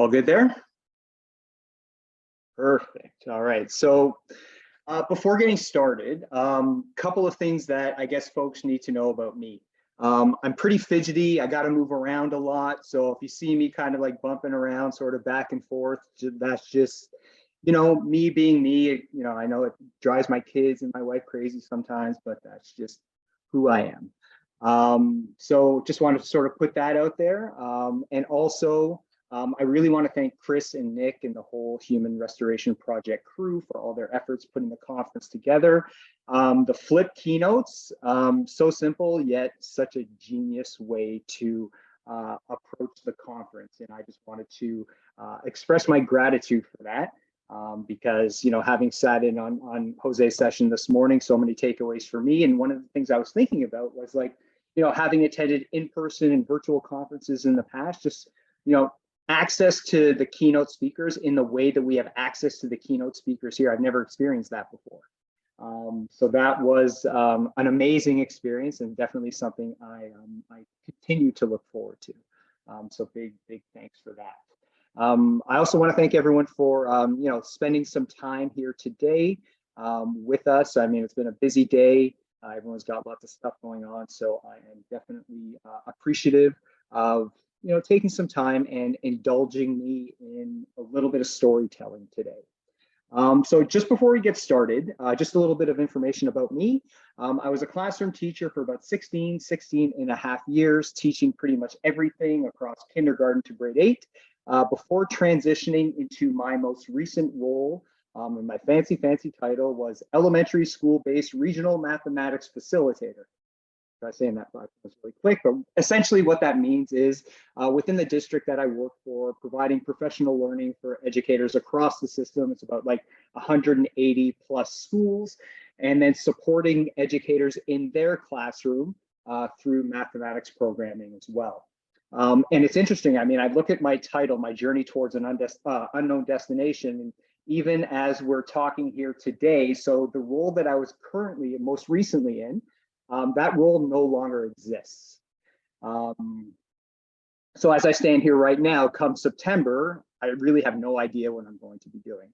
All good there? Perfect. All right. So before getting started, couple of things that I guess folks need to know about me. I'm pretty fidgety. I got to move around a lot. So if you see me kind of like bumping around sort of back and forth, that's just, me being me. I know it drives my kids and my wife crazy sometimes, but that's just who I am. So just wanted to sort of put that out there. And also, I really want to thank Chris and Nick and the whole Human Restoration Project crew for all their efforts putting the conference together. The flip keynotes, so simple, yet such a genius way to approach the conference. And I just wanted to express my gratitude for that. Because, having sat in on Jose's session this morning, so many takeaways for me. And one of the things I was thinking about was like, having attended in-person and virtual conferences in the past, just, access to the keynote speakers in the way that we have access to the keynote speakers here. I've never experienced that before. So that was an amazing experience and definitely something I continue to look forward to. So big thanks for that. I also want to thank everyone for, spending some time here today with us. I mean, it's been a busy day. Everyone's got lots of stuff going on. So I am definitely appreciative of, taking some time and indulging me in a little bit of storytelling today. So just before we get started, just a little bit of information about me. I was a classroom teacher for about 16 and a half years, teaching pretty much everything across kindergarten to grade 8, before transitioning into my most recent role. And my fancy title was elementary school-based regional mathematics facilitator. Try saying that really quick, but essentially what that means is within the district that I work for, providing professional learning for educators across the system. It's about like 180 plus schools, and then supporting educators in their classroom through mathematics programming as well. And it's interesting. I mean, I look at my title, My Journey Towards an Unknown Destination, and even as we're talking here today, so the role that I was currently and most recently in, that role no longer exists. So as I stand here right now, come September, I really have no idea what I'm going to be doing.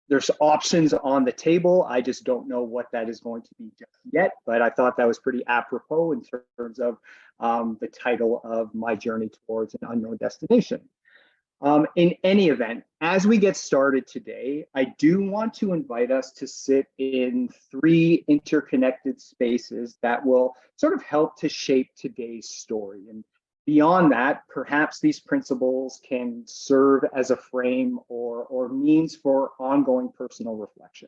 There's options on the table. I just don't know what that is going to be just yet, but I thought that was pretty apropos in terms of the title of My Journey Towards an Unknown Destination. In any event, as we get started today, I do want to invite us to sit in 3 interconnected spaces that will sort of help to shape today's story. And beyond that, perhaps these principles can serve as a frame or means for ongoing personal reflection.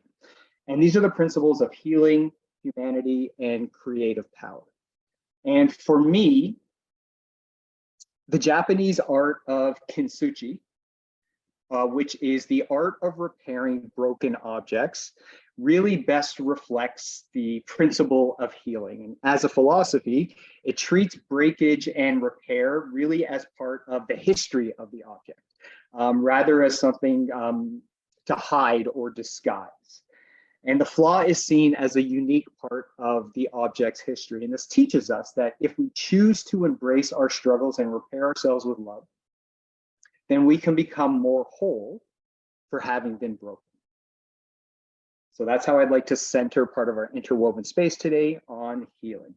And these are the principles of healing, humanity, and creative power. And for me, the Japanese art of kintsugi, which is the art of repairing broken objects, really best reflects the principle of healing. And as a philosophy, it treats breakage and repair really as part of the history of the object, rather as something to hide or disguise. And the flaw is seen as a unique part of the object's history. And this teaches us that if we choose to embrace our struggles and repair ourselves with love, then we can become more whole for having been broken. So that's how I'd like to center part of our interwoven space today on healing.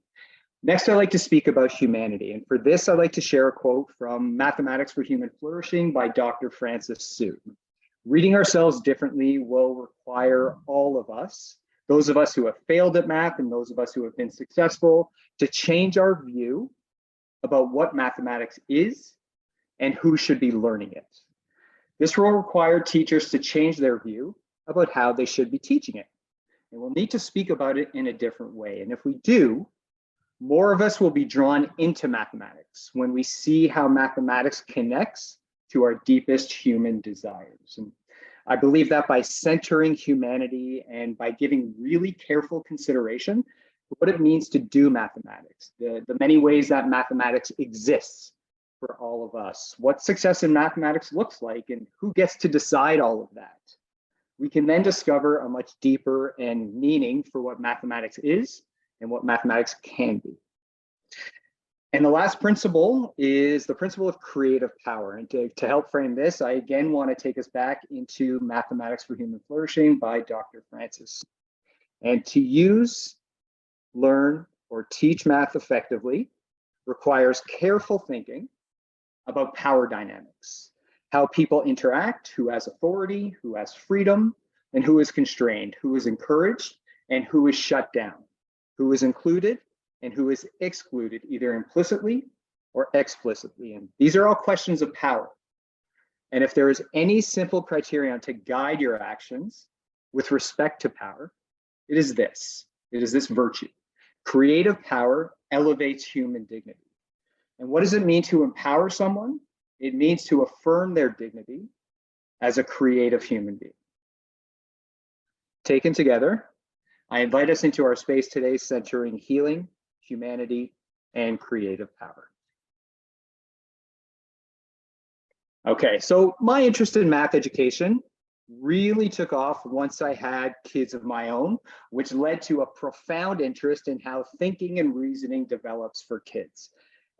Next, I'd like to speak about humanity. And for this, I'd like to share a quote from Mathematics for Human Flourishing by Dr. Francis Su. Reading ourselves differently will require all of us, those of us who have failed at math and those of us who have been successful, to change our view about what mathematics is and who should be learning it. This will require teachers to change their view about how they should be teaching it. And we'll need to speak about it in a different way. And if we do, more of us will be drawn into mathematics when we see how mathematics connects to our deepest human desires. And I believe that by centering humanity and by giving really careful consideration for what it means to do mathematics, the many ways that mathematics exists for all of us, what success in mathematics looks like, and who gets to decide all of that, we can then discover a much deeper and meaning for what mathematics is and what mathematics can be. And the last principle is the principle of creative power. And to help frame this, I again want to take us back into Mathematics for Human Flourishing by Dr. Francis. And to use, learn, or teach math effectively requires careful thinking about power dynamics, how people interact, who has authority, who has freedom, and who is constrained, who is encouraged, and who is shut down, who is included, and who is excluded, either implicitly or explicitly. And these are all questions of power. And if there is any simple criterion to guide your actions with respect to power, it is this. It is this virtue. Creative power elevates human dignity. And what does it mean to empower someone? It means to affirm their dignity as a creative human being. Taken together, I invite us into our space today centering healing, humanity, and creative power. Okay, so my interest in math education really took off once I had kids of my own, which led to a profound interest in how thinking and reasoning develops for kids.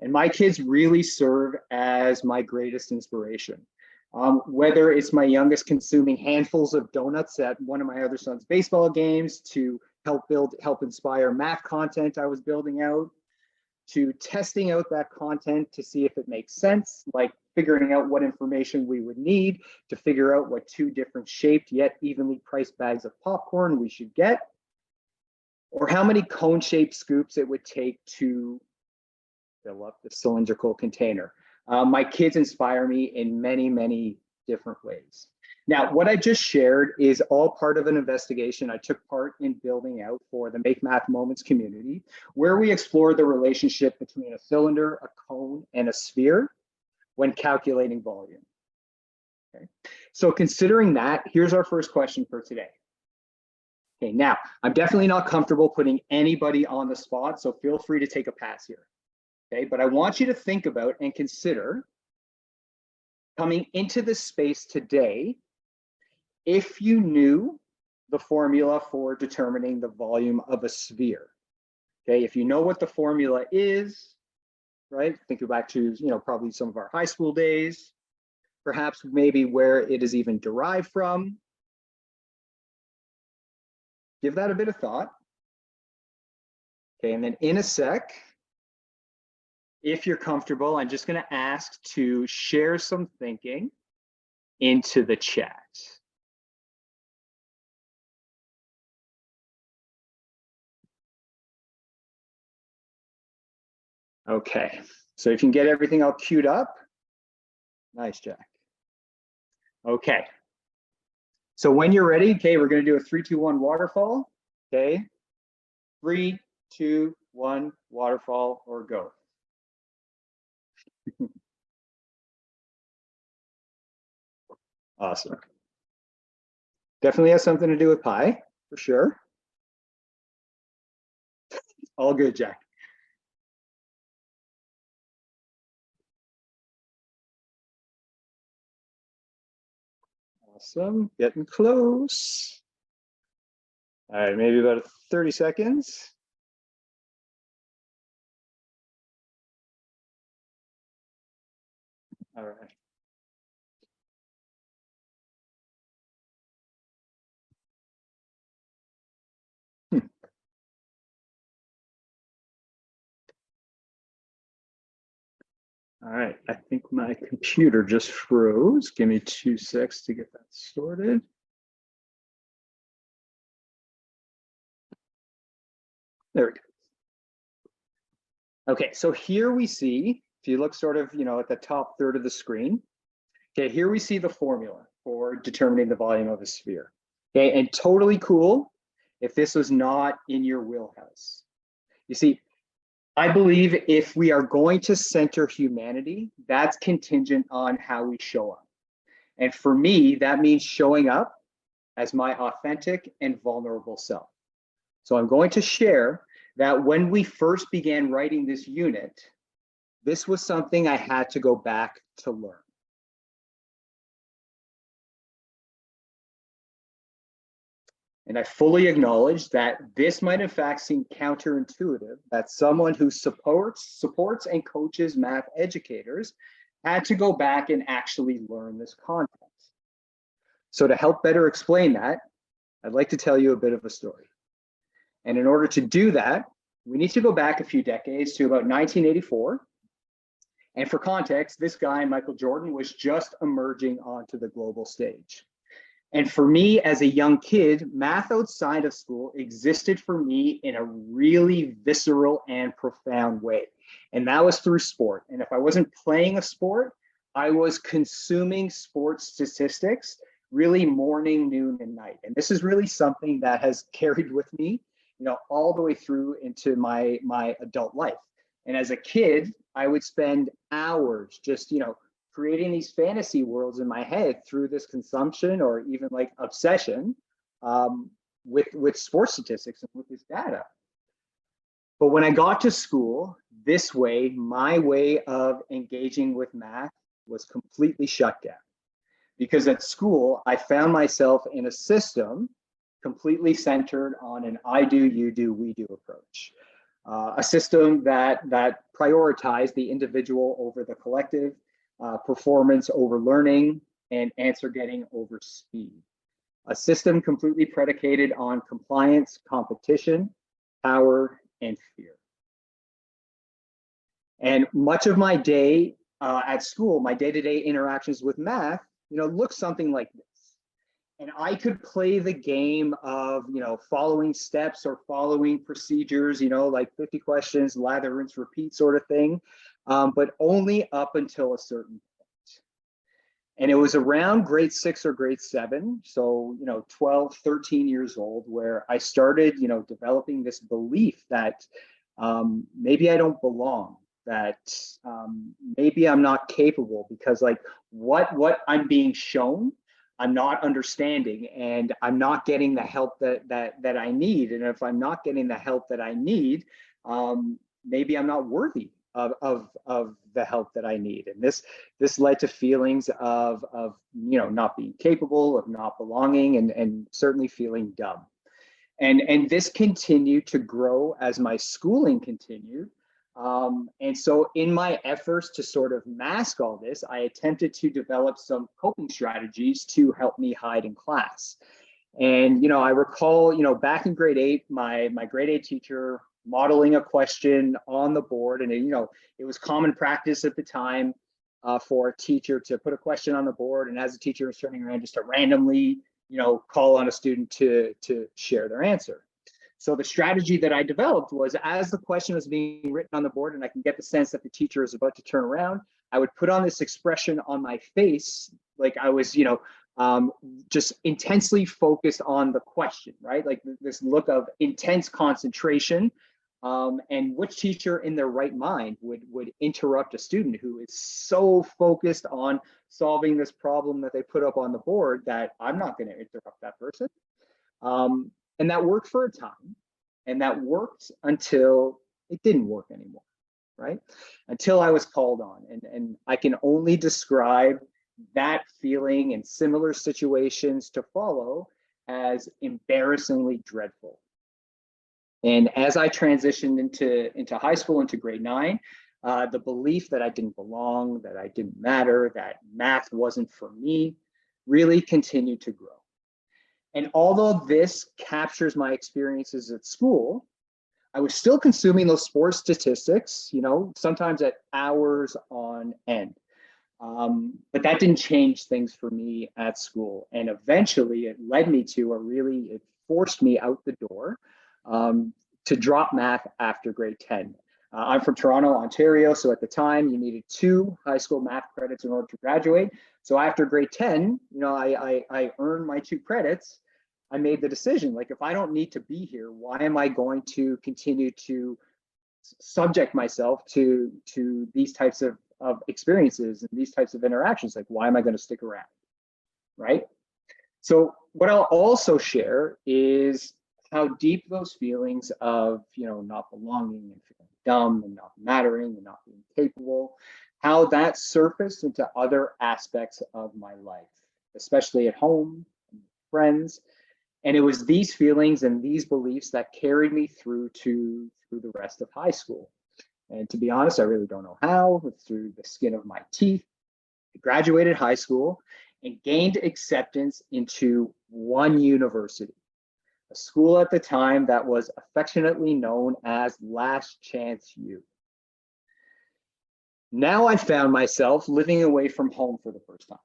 And my kids really serve as my greatest inspiration. Whether it's my youngest consuming handfuls of donuts at one of my other son's baseball games to help inspire math content I was building out, to testing out that content to see if it makes sense, like figuring out what information we would need to figure out what two different shaped yet evenly priced bags of popcorn we should get, or how many cone-shaped scoops it would take to fill up the cylindrical container. My kids inspire me in many, many different ways. Now, what I just shared is all part of an investigation I took part in building out for the Make Math Moments community, where we explored the relationship between a cylinder, a cone, and a sphere when calculating volume. Okay. So considering that, here's our first question for today. Okay, now, I'm definitely not comfortable putting anybody on the spot, so feel free to take a pass here. Okay, but I want you to think about and consider coming into this space today, if you knew the formula for determining the volume of a sphere. Okay, if you know what the formula is, right? Think back to, probably some of our high school days, perhaps maybe where it is even derived from. Give that a bit of thought. Okay, and then in a sec, if you're comfortable, I'm just going to ask to share some thinking into the chat. Okay, so if you can get everything all queued up. Nice, Jack. Okay, so when you're ready, okay, we're going to do a 3, 2, 1 waterfall. Okay, 3, 2, 1 waterfall, or go. Awesome. Definitely has something to do with pi, for sure. All good, Jack. Awesome, getting close. All right, maybe about 30 seconds. All right. All right, I think my computer just froze. Give me 2 seconds to get that sorted. There we go. Okay, so here we see, if you look sort of, at the top third of the screen, okay, here we see the formula for determining the volume of a sphere. Okay, and totally cool if this was not in your wheelhouse. You see, I believe if we are going to center humanity, that's contingent on how we show up. And for me, that means showing up as my authentic and vulnerable self. So I'm going to share that when we first began writing this unit, this was something I had to go back to learn. And I fully acknowledge that this might in fact seem counterintuitive, that someone who supports and coaches math educators had to go back and actually learn this content. So to help better explain that, I'd like to tell you a bit of a story. And in order to do that, we need to go back a few decades to about 1984. And for context, this guy, Michael Jordan, was just emerging onto the global stage. And for me as a young kid, math outside of school existed for me in a really visceral and profound way. And that was through sport. And if I wasn't playing a sport, I was consuming sports statistics really morning, noon, and night. And this is really something that has carried with me, all the way through into my adult life. And as a kid, I would spend hours just, creating these fantasy worlds in my head through this consumption or even like obsession with sports statistics and with this data. But when I got to school, this way, my way of engaging with math was completely shut down. Because at school, I found myself in a system completely centered on an I do, you do, we do approach. A system that prioritized the individual over the collective, performance over learning, and answer getting over speed. A system completely predicated on compliance, competition, power, and fear. And much of my day at school, my day-to-day interactions with math, look something like this. And I could play the game of, following steps or following procedures, like 50 questions, lather, rinse, repeat sort of thing, but only up until a certain point. And it was around grade 6 or grade 7, so, 12, 13 years old, where I started, developing this belief that maybe I don't belong, that maybe I'm not capable, because like what I'm being shown, I'm not understanding, and I'm not getting the help that I need. And if I'm not getting the help that I need, maybe I'm not worthy of the help that I need. And this led to feelings of not being capable, of not belonging, and certainly feeling dumb. And this continued to grow as my schooling continued. And so in my efforts to sort of mask all this, I attempted to develop some coping strategies to help me hide in class. And, I recall, back in grade 8, my grade 8 teacher modeling a question on the board. And, it was common practice at the time for a teacher to put a question on the board. And as the teacher was turning around, just to randomly, call on a student to share their answer. So the strategy that I developed was, as the question was being written on the board and I can get the sense that the teacher is about to turn around, I would put on this expression on my face, like I was, just intensely focused on the question, right? Like this look of intense concentration. And which teacher in their right mind would interrupt a student who is so focused on solving this problem that they put up on the board that I'm not going to interrupt that person. And that worked for a time, and that worked until it didn't work anymore, right? Until I was called on. And I can only describe that feeling and similar situations to follow as embarrassingly dreadful. And as I transitioned into high school, into grade 9, the belief that I didn't belong, that I didn't matter, that math wasn't for me, really continued to grow. And although this captures my experiences at school, I was still consuming those sports statistics, sometimes at hours on end. But that didn't change things for me at school. And eventually it led me to, it forced me out the door to drop math after grade 10. I'm from Toronto, Ontario. So at the time you needed 2 high school math credits in order to graduate. So after grade 10, I earned my 2 credits. I made the decision, like, if I don't need to be here, why am I going to continue to subject myself to these types of experiences and these types of interactions? Like, why am I going to stick around, right? So what I'll also share is how deep those feelings of, not belonging and feeling dumb and not mattering and not being capable, how that surfaced into other aspects of my life, especially at home, friends. And it was these feelings and these beliefs that carried me through the rest of high school. And to be honest, I really don't know how, but through the skin of my teeth. I graduated high school and gained acceptance into one university, a school at the time that was affectionately known as Last Chance U. Now I found myself living away from home for the first time.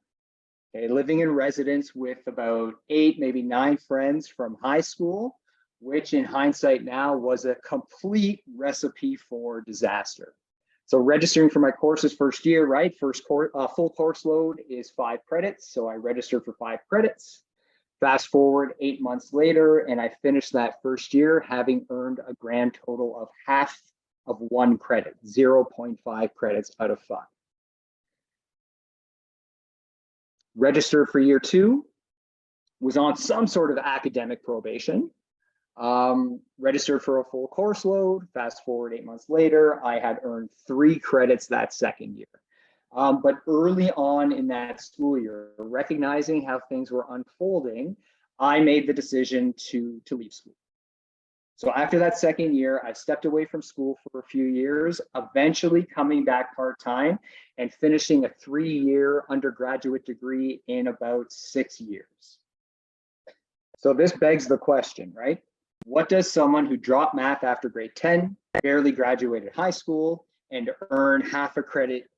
Okay, living in residence with about 8, maybe 9 friends from high school, which in hindsight now was a complete recipe for disaster. So registering for my courses first year, right? Full course load is 5 credits. So I registered for 5 credits. Fast forward 8 months later, and I finished that first year having earned a grand total of half of 1 credit, 0.5 credits out of 5. Registered for year 2, was on some sort of academic probation, registered for a full course load. Fast forward 8 months later, I had earned 3 credits that second year. But early on in that school year, recognizing how things were unfolding, I made the decision to leave school. So after that second year, I stepped away from school for a few years, eventually coming back part-time and finishing a 3-year undergraduate degree in about 6 years. So this begs the question, right? What does someone who dropped math after grade 10, barely graduated high school, and earn half a credit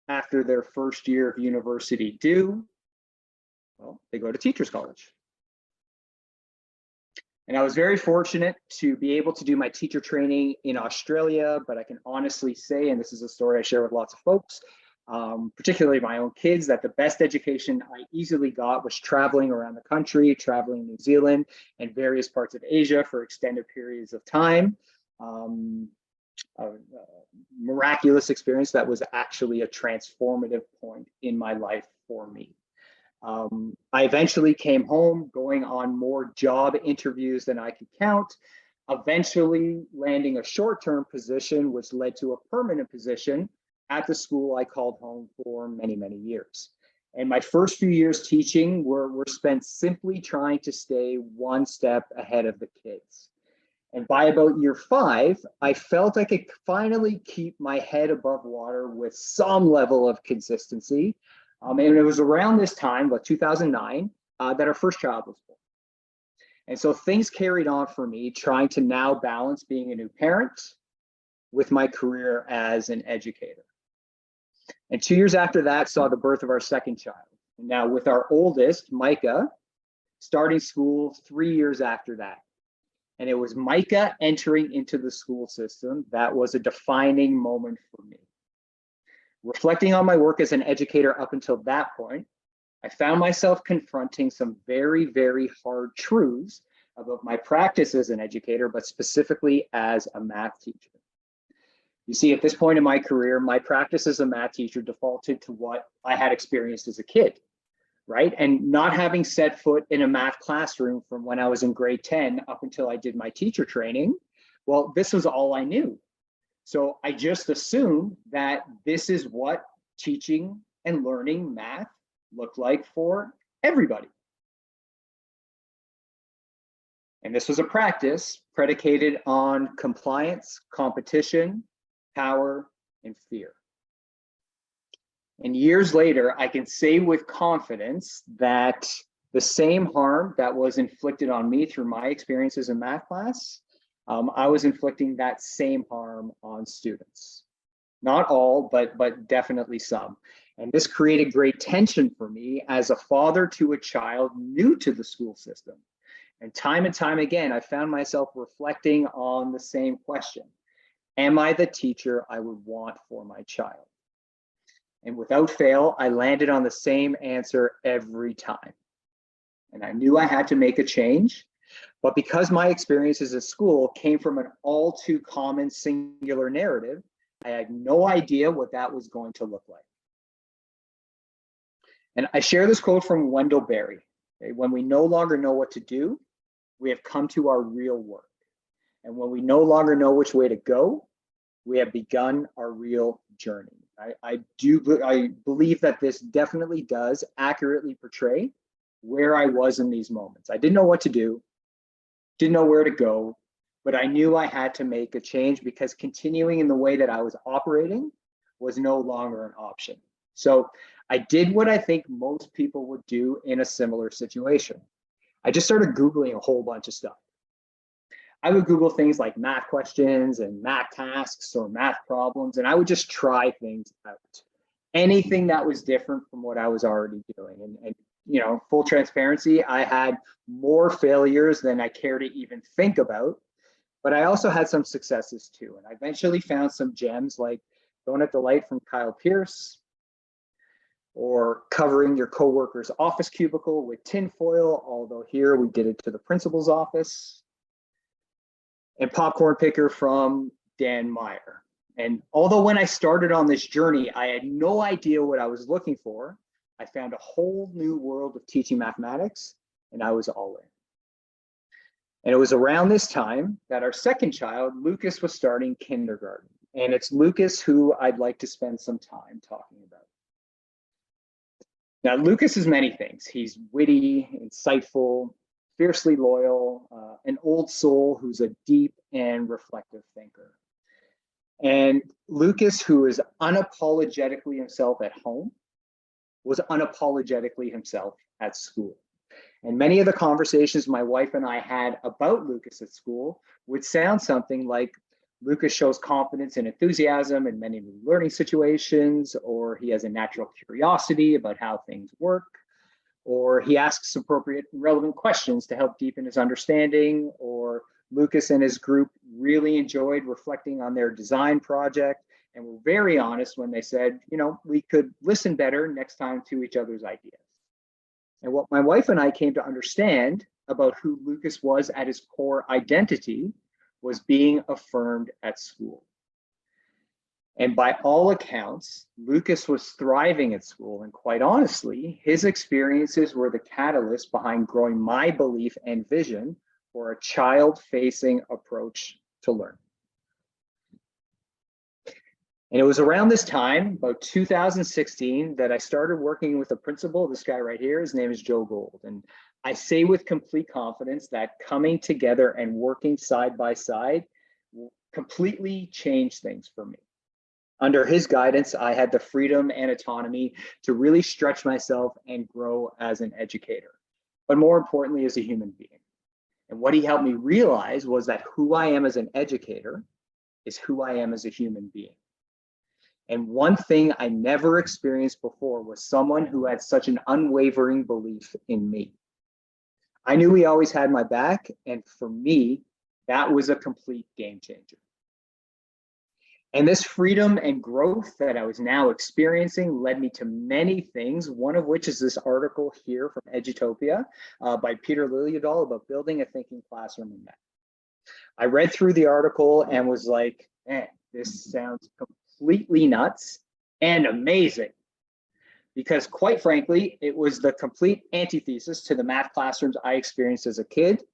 after their first year of university do? Well, they go to teacher's college. And I was very fortunate to be able to do my teacher training in Australia, but I can honestly say, and this is a story I share with lots of folks, particularly my own kids, that the best education I easily got was traveling around the country, traveling New Zealand and various parts of Asia for extended periods of time. A miraculous experience that was actually a transformative point in my life for me. I eventually came home, going on more job interviews than I could count, eventually landing a short-term position, which led to a permanent position at the school I called home for many, many years. And my first few years teaching were spent simply trying to stay one step ahead of the kids. And by about year 5, I felt I could finally keep my head above water with some level of consistency. And it was around this time, about 2009, that our first child was born. And so things carried on for me, trying to now balance being a new parent with my career as an educator. And 2 years after that saw the birth of our second child. And now with our oldest, Micah, starting school 3 years after that. And it was Micah entering into the school system that was a defining moment for me. Reflecting on my work as an educator up until that point, I found myself confronting some very, very hard truths about my practice as an educator, but specifically as a math teacher. You see, at this point in my career, my practice as a math teacher defaulted to what I had experienced as a kid, right? And not having set foot in a math classroom from when I was in grade 10 up until I did my teacher training, well, this was all I knew. So I just assumed that this is what teaching and learning math looked like for everybody. And this was a practice predicated on compliance, competition, power, and fear. And years later, I can say with confidence that the same harm that was inflicted on me through my experiences in math class, I was inflicting that same harm on students. Not all, but definitely some. And this created great tension for me as a father to a child new to the school system. And time again, I found myself reflecting on the same question. Am I the teacher I would want for my child? And without fail, I landed on the same answer every time. And I knew I had to make a change. But because my experiences at school came from an all too common singular narrative, I had no idea what that was going to look like. And I share this quote from Wendell Berry. Okay? When we no longer know what to do, we have come to our real work. And when we no longer know which way to go, we have begun our real journey. I believe that this definitely does accurately portray where I was in these moments. I didn't know what to do. didn't know where to go, but I knew I had to make a change because continuing in the way that I was operating was no longer an option. So I did what I think most people would do in a similar situation. I just started Googling a whole bunch of stuff. I would Google things like math questions and math tasks or math problems, and I would just try things out. Anything that was different from what I was already doing. And you know, full transparency, I had more failures than I care to even think about, but I also had some successes too. And I eventually found some gems like Going at the Light from Kyle Pierce, or covering your coworker's office cubicle with tinfoil, although here we did it to the principal's office, and Popcorn Picker from Dan Meyer. And although when I started on this journey, I had no idea what I was looking for, I found a whole new world of teaching mathematics, and I was all in. And it was around this time that our second child, Lucas, was starting kindergarten. And it's Lucas who I'd like to spend some time talking about. Now, Lucas is many things. He's witty, insightful, fiercely loyal, an old soul who's a deep and reflective thinker. And Lucas, who is unapologetically himself at home, was unapologetically himself at school. And many of the conversations my wife and I had about Lucas at school would sound something like, Lucas shows confidence and enthusiasm in many learning situations, or he has a natural curiosity about how things work, or he asks appropriate and relevant questions to help deepen his understanding, or Lucas and his group really enjoyed reflecting on their design project and were very honest when they said, you know, we could listen better next time to each other's ideas. And what my wife and I came to understand about who Lucas was at his core identity was being affirmed at school. And by all accounts, Lucas was thriving at school. And quite honestly, his experiences were the catalyst behind growing my belief and vision for a child-facing approach to learning. And it was around this time, about 2016, that I started working with a principal, this guy right here. His name is Joe Gold. And I say with complete confidence that coming together and working side by side completely changed things for me. Under his guidance, I had the freedom and autonomy to really stretch myself and grow as an educator, but more importantly, as a human being. And what he helped me realize was that who I am as an educator is who I am as a human being. And one thing I never experienced before was someone who had such an unwavering belief in me. I knew he always had my back, and for me, that was a complete game changer. And this freedom and growth that I was now experiencing led me to many things, one of which is this article here from Edutopia by Peter Liljedahl about building a thinking classroom in math. I read through the article and was like, man, this sounds completely nuts and amazing. Because quite frankly, it was the complete antithesis to the math classrooms I experienced as a kid.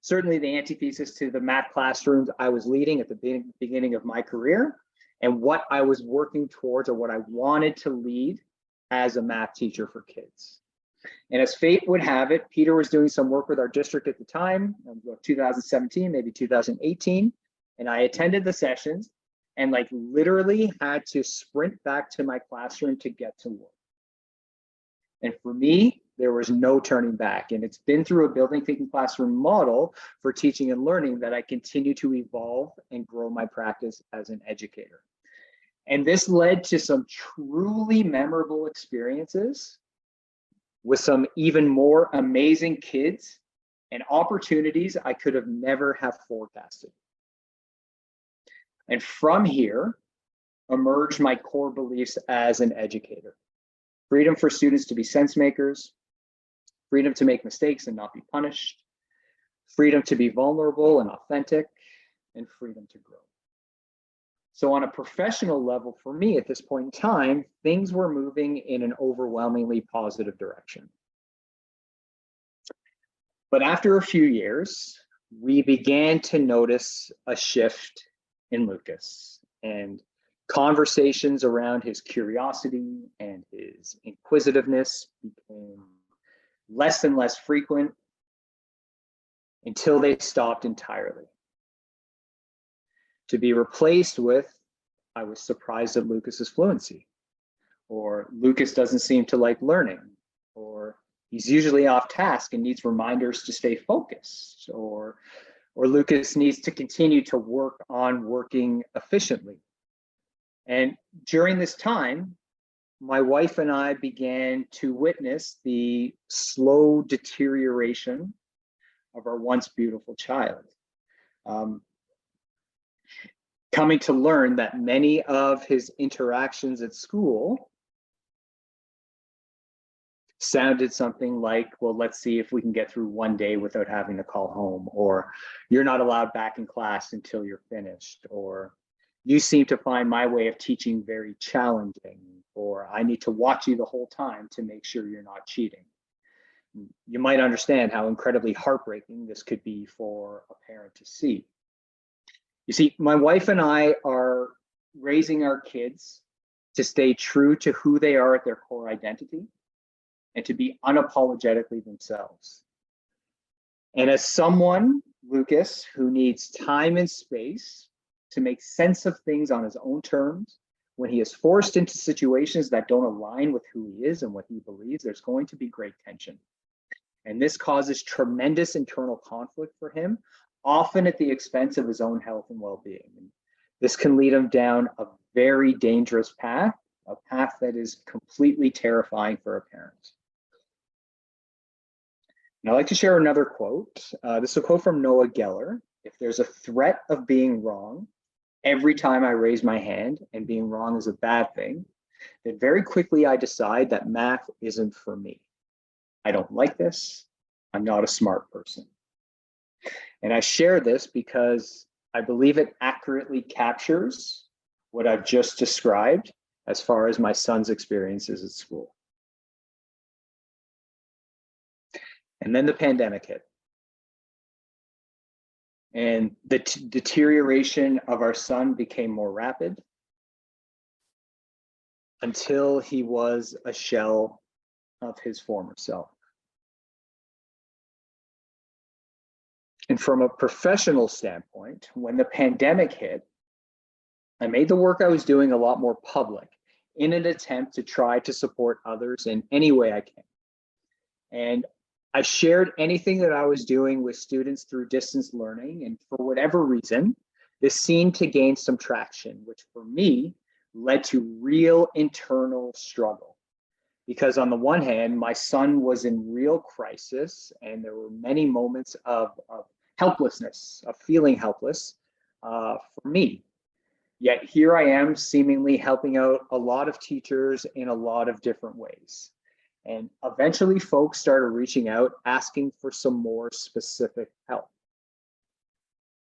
Certainly the antithesis to the math classrooms I was leading at the beginning of my career and what I was working towards or what I wanted to lead as a math teacher for kids. And as fate would have it, Peter was doing some work with our district at the time, 2017, maybe 2018. And I attended the sessions and like literally had to sprint back to my classroom to get to work. And for me, there was no turning back. And it's been through a building thinking classroom model for teaching and learning that I continue to evolve and grow my practice as an educator. And this led to some truly memorable experiences with some even more amazing kids and opportunities I could have never have forecasted. And from here emerged my core beliefs as an educator. Freedom for students to be sense makers, freedom to make mistakes and not be punished, freedom to be vulnerable and authentic, and freedom to grow. So on a professional level for me at this point in time, things were moving in an overwhelmingly positive direction. But after a few years, we began to notice a shift in Lucas, and conversations around his curiosity and his inquisitiveness became less and less frequent. until they stopped entirely. To be replaced with, I was surprised at Lucas's fluency, or Lucas doesn't seem to like learning, or he's usually off task and needs reminders to stay focused, or Lucas needs to continue to work on working efficiently. And during this time, my wife and I began to witness the slow deterioration of our once beautiful child. Coming to learn that many of his interactions at school sounded something like, well, let's see if we can get through one day without having to call home, or you're not allowed back in class until you're finished, or you seem to find my way of teaching very challenging, or I need to watch you the whole time to make sure you're not cheating. You might understand how incredibly heartbreaking this could be for a parent to see. You see, my wife and I are raising our kids to stay true to who they are at their core identity and to be unapologetically themselves. And as someone, Lucas, who needs time and space to make sense of things on his own terms, when he is forced into situations that don't align with who he is and what he believes, there's going to be great tension. And this causes tremendous internal conflict for him, often at the expense of his own health and well-being. And this can lead him down a very dangerous path, a path that is completely terrifying for a parent. And I'd like to share another quote. This is a quote from Noah Geller. If there's a threat of being wrong, every time I raise my hand, and being wrong is a bad thing, then very quickly I decide that math isn't for me. I don't like this. I'm not a smart person. And I share this because I believe it accurately captures what I've just described as far as my son's experiences at school. And then the pandemic hit. And the deterioration of our son became more rapid until he was a shell of his former self. And from a professional standpoint, when the pandemic hit, I made the work I was doing a lot more public in an attempt to try to support others in any way I can. And I shared anything that I was doing with students through distance learning, and for whatever reason, this seemed to gain some traction, which for me led to real internal struggle. Because on the one hand, my son was in real crisis, and there were many moments of helplessness, of feeling helpless for me. Yet here I am seemingly helping out a lot of teachers in a lot of different ways. And eventually folks started reaching out, asking for some more specific help.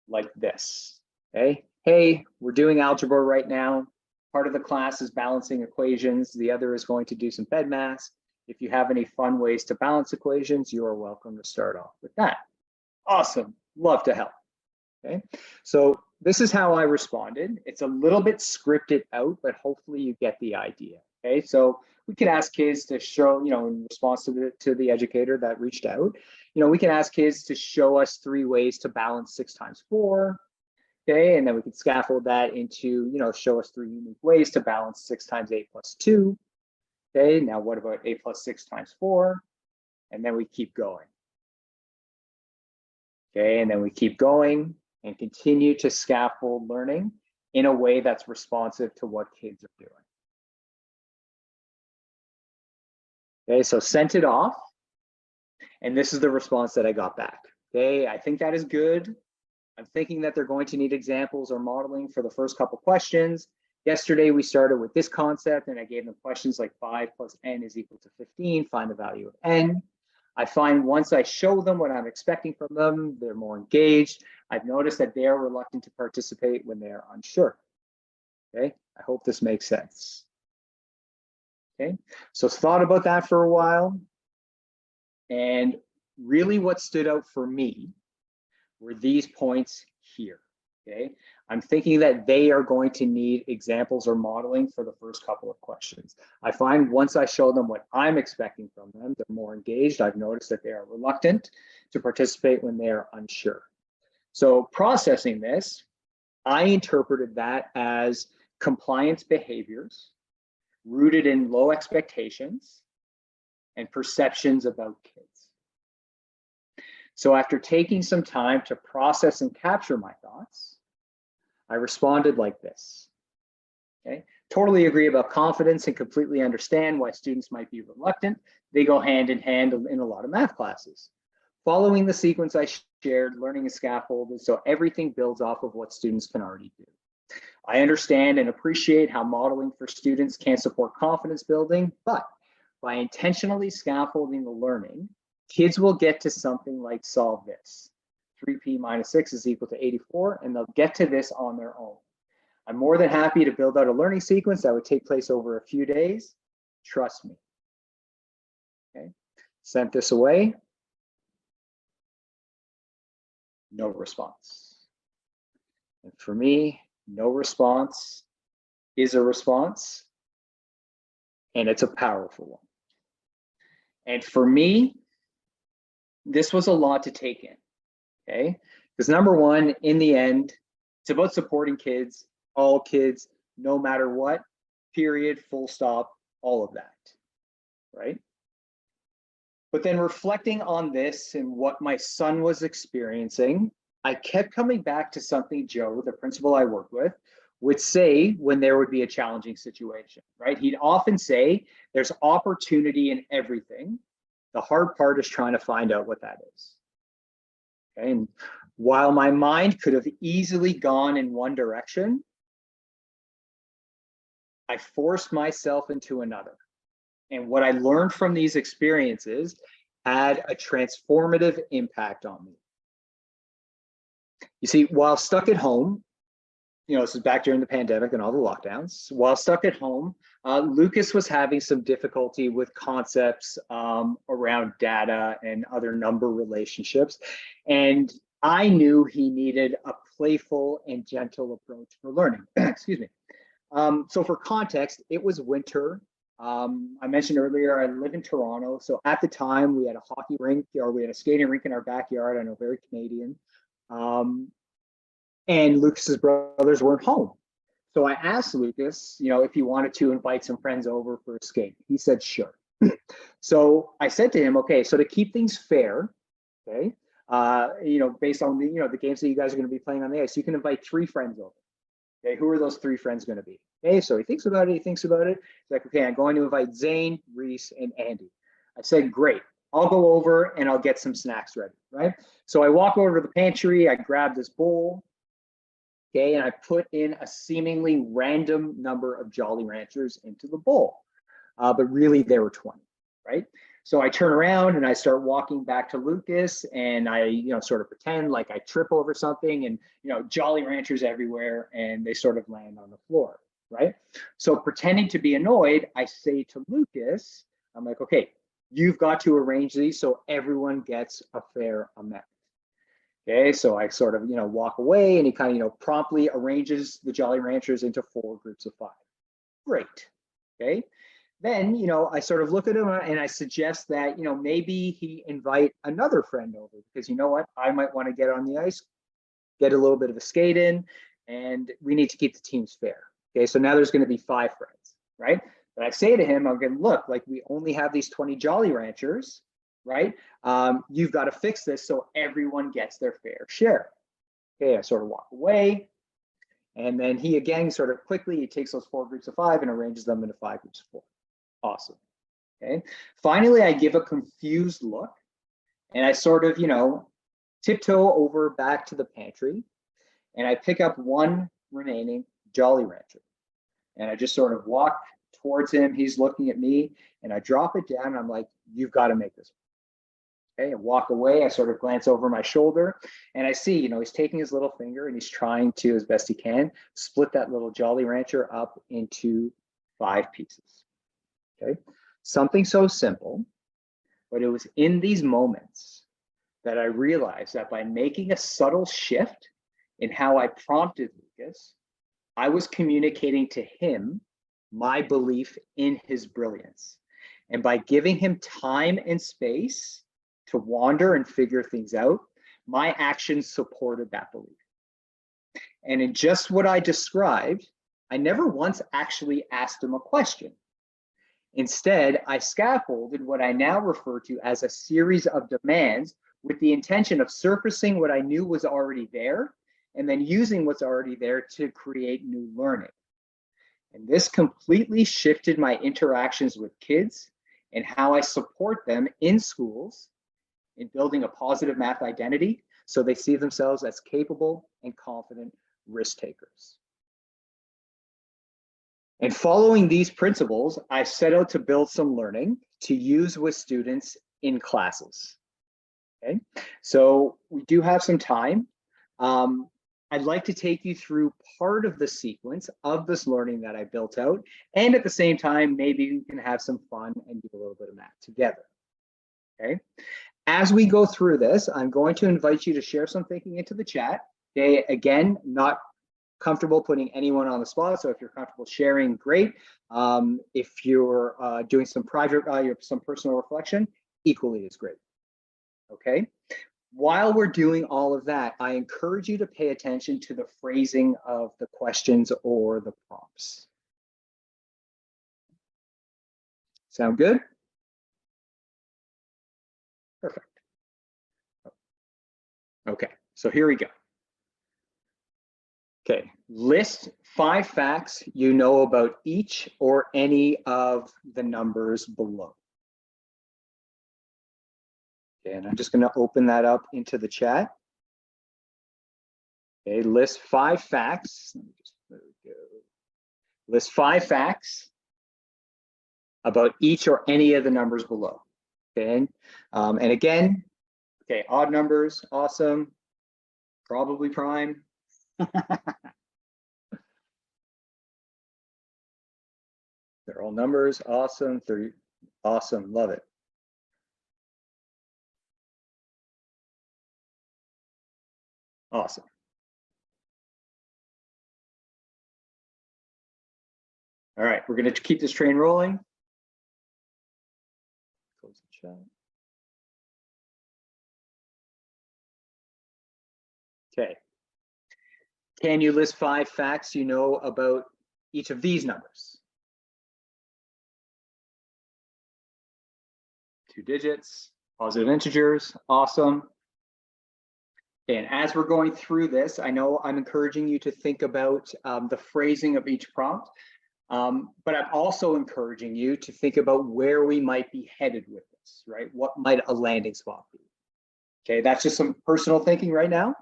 Like this, okay? Hey, we're doing algebra right now. Part of the class is balancing equations. The other is going to do some bed math. If you have any fun ways to balance equations, you are welcome to start off with that. Awesome, love to help, okay? So this is how I responded. It's a little bit scripted out, but hopefully you get the idea, okay? So we can ask kids to show, in response to the educator that reached out, we can ask kids to show us 3 ways to balance 6 times 4, okay? And then we can scaffold that into, show us 3 unique ways to balance 6 times 8 plus 2, okay? Now what about 8 plus 6 times 4? And then we keep going. Okay, and then we keep going and continue to scaffold learning in a way that's responsive to what kids are doing. Okay, so sent it off, and this is the response that I got back. Okay, I think that is good. I'm thinking that they're going to need examples or modeling for the first couple questions. Yesterday, we started with this concept, and I gave them questions like 5 plus n is equal to 15, find the value of n. I find once I show them what I'm expecting from them, they're more engaged. I've noticed that they're reluctant to participate when they're unsure. Okay, I hope this makes sense. Okay, so thought about that for a while. And really what stood out for me were these points here. okay? I'm thinking that they are going to need examples or modeling for the first couple of questions. I find once I show them what I'm expecting from them, they're more engaged. I've noticed that they are reluctant to participate when they are unsure. So processing this, I interpreted that as compliance behaviors rooted in low expectations and perceptions about kids. So after taking some time to process and capture my thoughts, I responded like this. Okay, totally agree about confidence and completely understand why students might be reluctant. They go hand in hand in a lot of math classes. Following the sequence I shared, learning is scaffolded, so everything builds off of what students can already do. I understand and appreciate how modeling for students can support confidence building, but by intentionally scaffolding the learning, kids will get to something like solve this. 3p minus 6 is equal to 84, and they'll get to this on their own. I'm more than happy to build out a learning sequence that would take place over a few days. Trust me. Okay, sent this away. No response. And for me, no response is a response, and it's a powerful one. And for me, this was a lot to take in, okay? Because number one, in the end, it's about supporting kids, all kids, no matter what, period, full stop, all of that, right? But then reflecting on this and what my son was experiencing, I kept coming back to something Joe, the principal I worked with, would say when there would be a challenging situation, right? He'd often say, there's opportunity in everything. The hard part is trying to find out what that is. Okay? And while my mind could have easily gone in one direction, I forced myself into another. And what I learned from these experiences had a transformative impact on me. You see, while stuck at home, you know, this is back during the pandemic and all the lockdowns. While stuck at home, Lucas was having some difficulty with concepts around data and other number relationships. And I knew he needed a playful and gentle approach for learning. Excuse me. So for context, it was winter. I mentioned earlier, I live in Toronto. So at the time we had a hockey rink, or we had a skating rink in our backyard. I know, very Canadian. And Lucas's brothers weren't home. So I asked Lucas, you know, if he wanted to invite some friends over for a skate. He said, sure. So I said to him, okay, so to keep things fair, okay, you know, based on the, you know, the games that you guys are going to be playing on the ice, you can invite 3 friends over. Okay, who are those 3 friends going to be? Okay, so he thinks about it, He's like, okay, I'm going to invite Zane, Reese, and Andy. I said, great. I'll go over and I'll get some snacks ready, right? So I walk over to the pantry, I grab this bowl, okay, and I put in a seemingly random number of Jolly Ranchers into the bowl, but really there were 20, right? So I turn around and I start walking back to Lucas, and I, you know, sort of pretend like I trip over something, and, you know, Jolly Ranchers everywhere, and they sort of land on the floor, right? So pretending to be annoyed, I say to Lucas, I'm like, okay, you've got to arrange these so everyone gets a fair amount. Okay, so I sort of, you know, walk away, and he kind of, you know, promptly arranges the Jolly Ranchers into 4 groups of 5. Great. Okay. Then, you know, I sort of look at him and I suggest that, you know, maybe he invite another friend over, because, you know what, I might want to get on the ice, get a little bit of a skate in, and we need to keep the teams fair. Okay, so now there's going to be 5 friends, right? But I say to him, I'm going, look, like, we only have these 20 Jolly Ranchers, right? You've got to fix this so everyone gets their fair share. Okay, I sort of walk away, and then he again sort of quickly, he takes those 4 groups of 5 and arranges them into 5 groups of 4. Awesome. Okay, finally I give a confused look, and I sort of, you know, tiptoe over back to the pantry, and I pick up 1 remaining Jolly Rancher, and I just sort of walk towards him. He's looking at me, and I drop it down, and I'm like, you've got to make this. Okay, I walk away, I sort of glance over my shoulder, and I see, you know, he's taking his little finger and he's trying to, as best he can, split that little Jolly Rancher up into 5 pieces. Okay, something so simple, but it was in these moments that I realized that by making a subtle shift in how I prompted Lucas, I was communicating to him my belief in his brilliance. And by giving him time and space to wander and figure things out, my actions supported that belief. And in just what I described, I never once actually asked him a question. Instead, I scaffolded what I now refer to as a series of demands with the intention of surfacing what I knew was already there and then using what's already there to create new learning. And this completely shifted my interactions with kids and how I support them in schools in building a positive math identity so they see themselves as capable and confident risk takers. And following these principles, I set out to build some learning to use with students in classes. Okay, so we do have some time. I'd like to take you through part of the sequence of this learning that I built out. And at the same time, maybe we can have some fun and do a little bit of math together. Okay, as we go through this, I'm going to invite you to share some thinking into the chat. Okay, again, not comfortable putting anyone on the spot. So if you're comfortable sharing, great. If you're doing some private, some personal reflection, equally is great. Okay. While we're doing all of that, I encourage you to pay attention to the phrasing of the questions or the prompts. Sound good? Perfect. Okay, so here we go. Okay, list 5 facts you know about each or any of the numbers below. Okay, and I'm just going to open that up into the chat. Okay, list 5 facts. There we go. List 5 facts about each or any of the numbers below. Okay, and again, okay, odd numbers, awesome. Probably prime. They're all numbers, awesome. 30, awesome, love it. Awesome. All right, we're going to keep this train rolling. Close the chat. Okay. Can you list 5 facts you know about each of these numbers? 2 digits, positive integers, awesome. And as we're going through this, I know I'm encouraging you to think about the phrasing of each prompt, but I'm also encouraging you to think about where we might be headed with this, right? What might a landing spot be? Okay, that's just some personal thinking right now.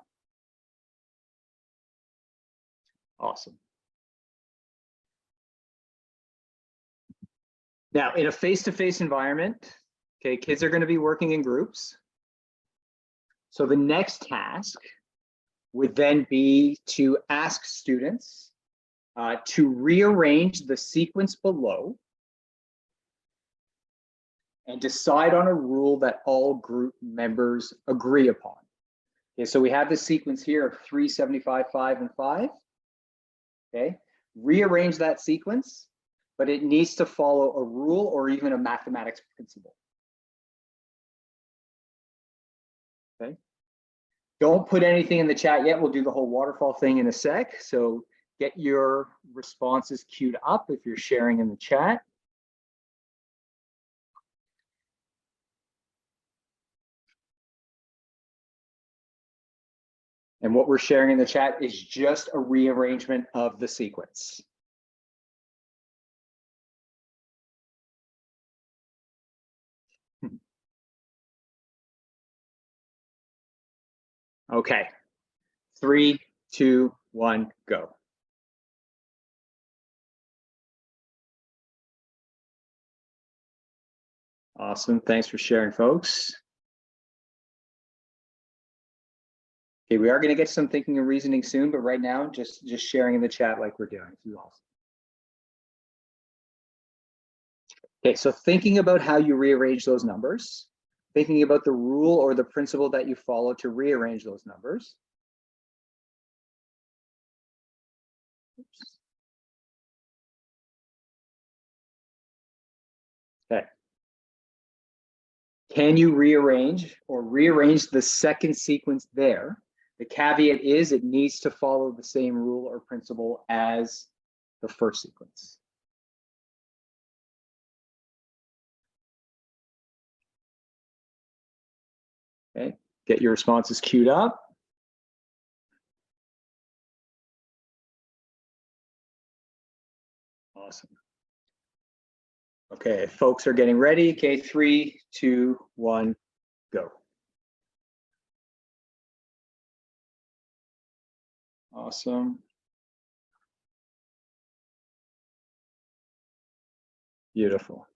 Awesome. Now, in a face-to-face environment, okay, kids are going to be working in groups. So the next task would then be to ask students to rearrange the sequence below and decide on a rule that all group members agree upon. Okay, so we have this sequence here of 3, 75, 5, and 5. Okay, rearrange that sequence, but it needs to follow a rule or even a mathematics principle. Okay. Don't put anything in the chat yet. We'll do the whole waterfall thing in a sec. So get your responses queued up if you're sharing in the chat. And what we're sharing in the chat is just a rearrangement of the sequence. Okay, 3, 2, 1, go. Awesome, thanks for sharing, folks. Okay, we are going to get some thinking and reasoning soon, but right now, just sharing in the chat like we're doing. This is awesome. Okay, so thinking about how you rearrange those numbers, thinking about the rule or the principle that you follow to rearrange those numbers. Okay. Can you rearrange the second sequence there? The caveat is it needs to follow the same rule or principle as the first sequence. Okay, get your responses queued up. Awesome. Okay, folks are getting ready. Okay, 3, 2, 1, go. Awesome. Beautiful.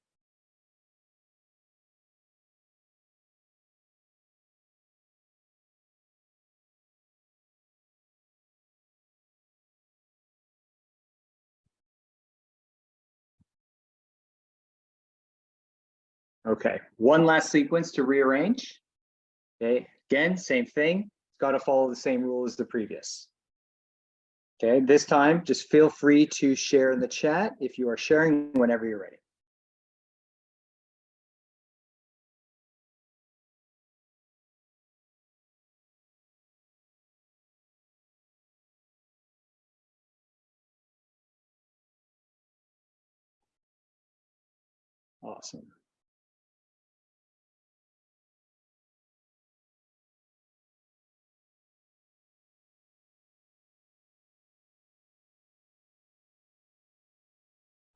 Okay, one last sequence to rearrange. Okay, again, same thing. It's got to follow the same rule as the previous. Okay, this time, just feel free to share in the chat if you are sharing whenever you're ready. Awesome.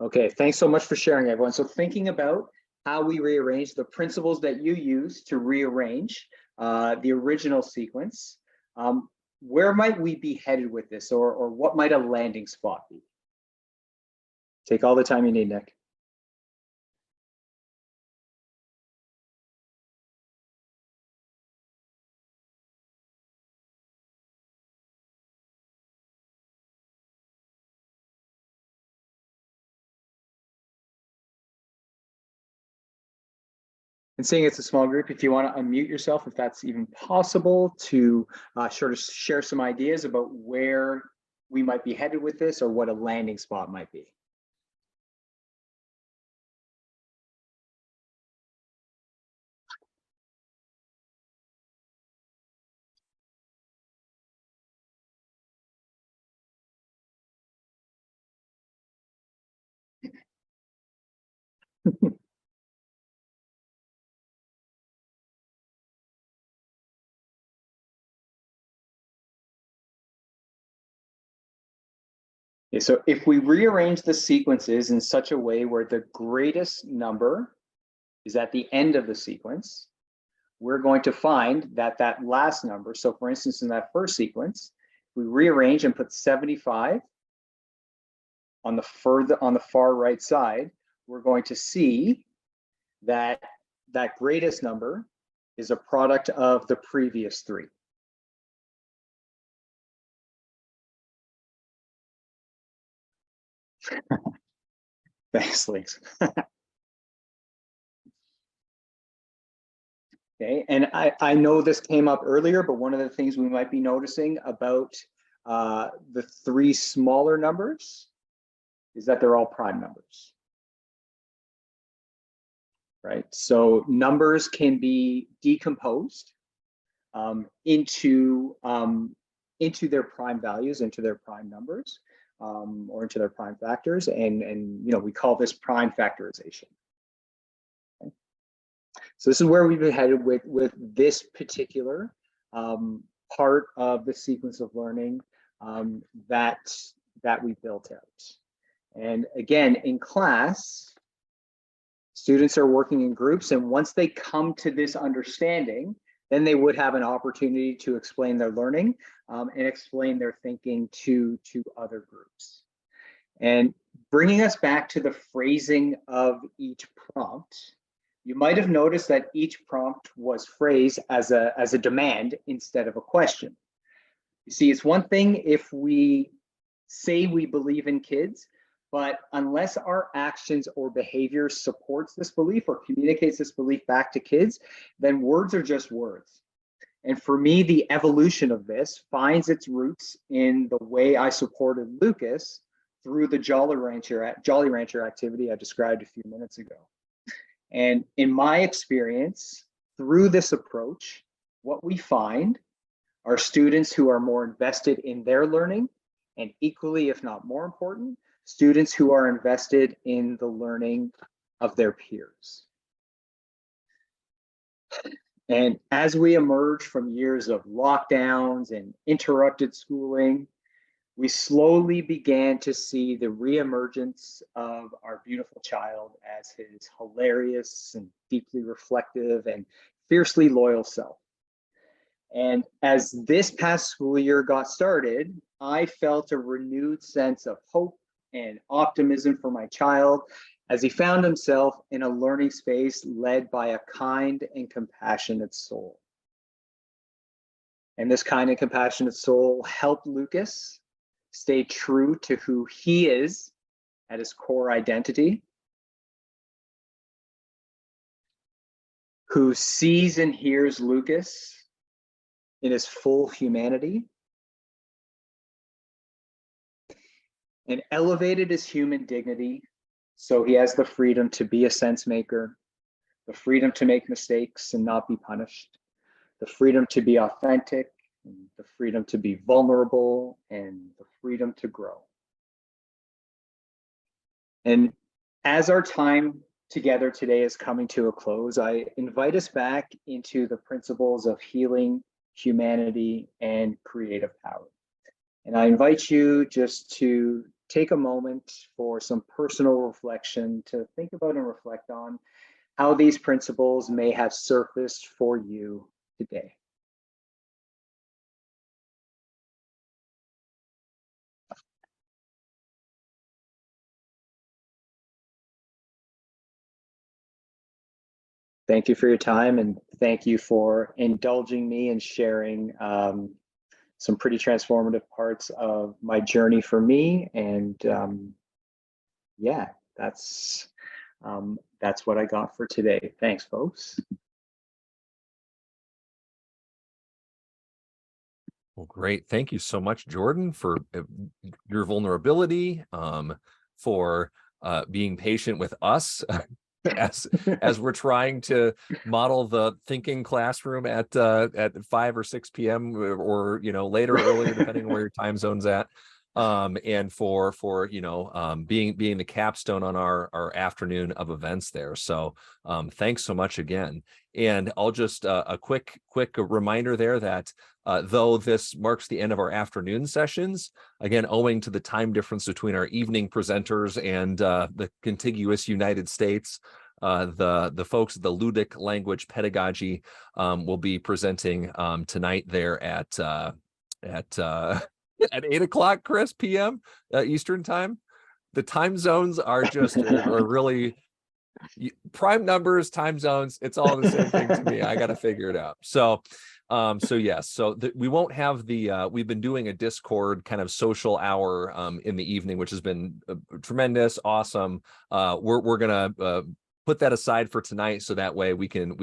Okay, thanks so much for sharing, everyone. So thinking about how we rearrange the principles that you use to rearrange the original sequence, where might we be headed with this, or what might a landing spot be? Take all the time you need, Nick. And seeing it's a small group, if you want to unmute yourself, if that's even possible, to sort of share some ideas about where we might be headed with this or what a landing spot might be. Okay, so if we rearrange the sequences in such a way where the greatest number is at the end of the sequence, we're going to find that that last number, so for instance, in that first sequence, we rearrange and put 75 on the far right side, we're going to see that that greatest number is a product of the previous three. Thanks, Links. Okay, and I know this came up earlier, but one of the things we might be noticing about the three smaller numbers is that they're all prime numbers, right? So numbers can be decomposed into their prime values, into their prime numbers, or into their prime factors, and you know, we call this prime factorization. Okay? So this is where we've been headed with this particular part of the sequence of learning that we built out. And again, in class, students are working in groups, and once they come to this understanding, then they would have an opportunity to explain their learning and explain their thinking to other groups. And bringing us back to the phrasing of each prompt, you might have noticed that each prompt was phrased as a demand instead of a question. You see, it's one thing if we say we believe in kids, but unless our actions or behavior supports this belief or communicates this belief back to kids, then words are just words. And for me, the evolution of this finds its roots in the way I supported Lucas through the Jolly Rancher activity I described a few minutes ago. And in my experience, through this approach, what we find are students who are more invested in their learning, and equally, if not more important, students who are invested in the learning of their peers. And as we emerge from years of lockdowns and interrupted schooling, we slowly began to see the reemergence of our beautiful child as his hilarious and deeply reflective and fiercely loyal self. And as this past school year got started, I felt a renewed sense of hope and optimism for my child as he found himself in a learning space led by a kind and compassionate soul. And this kind and compassionate soul helped Lucas stay true to who he is at his core identity, who sees and hears Lucas in his full humanity, and elevated his human dignity so he has the freedom to be a sense maker, the freedom to make mistakes and not be punished, the freedom to be authentic, and the freedom to be vulnerable, and the freedom to grow. And as our time together today is coming to a close, I invite us back into the principles of healing, humanity, and creative power. And I invite you just to take a moment for some personal reflection to think about and reflect on how these principles may have surfaced for you today. Thank you for your time, and thank you for indulging me and sharing some pretty transformative parts of my journey for me. And yeah, that's what I got for today. Thanks, folks. Well, great. Thank you so much, Jordan, for your vulnerability, for being patient with us as we're trying to model the thinking classroom at 5 or 6 p.m. or later or earlier, depending on where your time zone's at. And for being the capstone on our afternoon of events there. So thanks so much again. And I'll just a quick reminder there that though this marks the end of our afternoon sessions, again, owing to the time difference between our evening presenters and the contiguous United States, the folks at the Ludic Language Pedagogy will be presenting tonight there at 8 o'clock, Chris, p.m. Eastern time. The time zones are just are really prime numbers, time zones. It's all the same thing to me. I got to figure it out. So yes, we won't have the we've been doing a Discord kind of social hour in the evening, which has been tremendous, awesome. We're gonna put that aside for tonight, so that way we can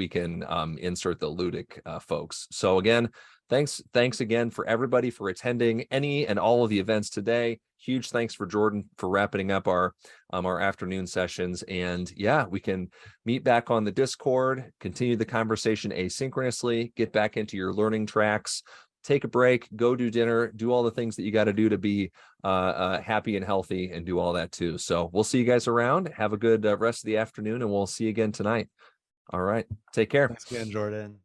insert the Ludic folks. So again, thanks again for everybody for attending any and all of the events today. Huge thanks for Jordan for wrapping up our afternoon sessions. And yeah, we can meet back on the Discord, continue the conversation asynchronously, get back into your learning tracks, take a break, go do dinner, do all the things that you got to do to be happy and healthy, and do all that too. So we'll see you guys around. Have a good rest of the afternoon, and we'll see you again tonight. All right. Take care. Thanks again, Jordan.